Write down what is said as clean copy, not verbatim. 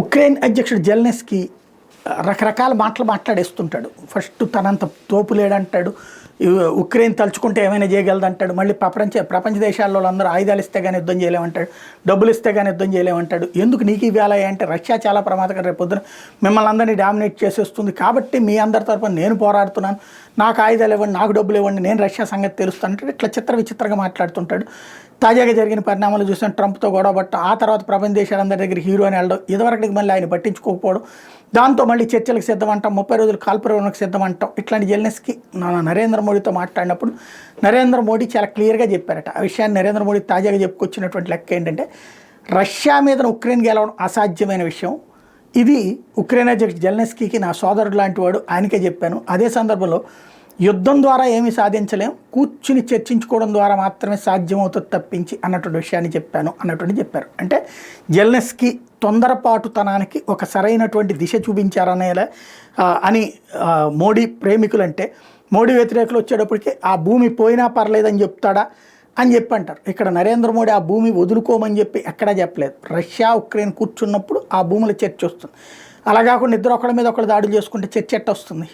Ukraine అధ్యక్షుడు Zelensky రకరకాల మాటలు మాట్లాడేస్తుంటాడు. ఫస్ట్ తనంత తోపు లేడంటాడు, ఉక్రెయిన్ తలుచుకుంటే ఏమైనా చేయగలదంటాడు. మళ్ళీ ప్రపంచ దేశాల్లో అందరూ ఆయుధాలు ఇస్తే కానీ యుద్ధం చేయలేమంటాడు, డబ్బులు ఇస్తే కానీ యుద్ధం చేయలేమంటాడు. ఎందుకు నీకు ఇవాళ అంటే రష్యా చాలా ప్రమాదకరం, రేపు పొద్దున మిమ్మల్ని అందరినీ డామినేట్ చేసేస్తుంది కాబట్టి మీ అందరి తరపున నేను పోరాడుతున్నాను, నాకు ఆయుధాలు ఇవ్వండి, నాకు డబ్బులు ఇవ్వండి, నేను రష్యా సంగతి తెలుస్తానంటే ఇట్లా విచిత్రంగా మాట్లాడుతుంటాడు. తాజాగా జరిగిన పరిణామాలు చూసాం. ట్రంప్తో గొడవబట్ట, ఆ తర్వాత ప్రపంచ దేశాలందరి దగ్గర హీరో అని వెళ్ళడం, ఇదివరకటికి మళ్ళీ ఆయన పట్టించుకోకపోవడం, దాంతో మళ్ళీ చర్చలకు సిద్ధమంటాం, 30 రోజులు కాల్పురవణకు సిద్ధమంటాం. ఇట్లాంటి జెలెన్స్కీ నరేంద్ర మోడీతో మాట్లాడినప్పుడు నరేంద్ర మోడీ చాలా క్లియర్గా చెప్పారట. ఆ విషయాన్ని నరేంద్ర మోడీ తాజాగా చెప్పుకొచ్చినటువంటి లెక్క ఏంటంటే, రష్యా మీద ఉక్రెయిన్ గెలవడం అసాధ్యమైన విషయం. ఇది ఉక్రెయిన్ అధ్యక్షుడు జెలెన్స్కీకి నా సోదరుడు లాంటి వాడు, ఆయనకే చెప్పాను. అదే సందర్భంలో యుద్ధం ద్వారా ఏమీ సాధించలేం, కూర్చుని చర్చించుకోవడం ద్వారా మాత్రమే సాధ్యమవుతుంది తప్పించి అన్నటువంటి విషయాన్ని చెప్పాను అన్నటువంటి చెప్పారు. అంటే జెలెన్స్కీ తొందరపాటుతనానికి ఒక సరైనటువంటి దిశ చూపించారనేలా అని మోడీ ప్రేమికులు అంటే, మోడీ వ్యతిరేకులు వచ్చేటప్పటికి ఆ భూమి పోయినా పర్లేదని చెప్తాడా అని చెప్పి అంటారు. ఇక్కడ నరేంద్ర మోడీ ఆ భూమి వదులుకోమని చెప్పి ఎక్కడా చెప్పలేదు. రష్యా ఉక్రెయిన్ కూర్చున్నప్పుడు ఆ భూముల చర్చ వస్తుంది. అలా కాకుండా ఇద్దరు ఒకళ్ళ మీద ఒకళ్ళు దాడులు చేసుకుంటే చర్చ ఎట్ట వస్తుంది?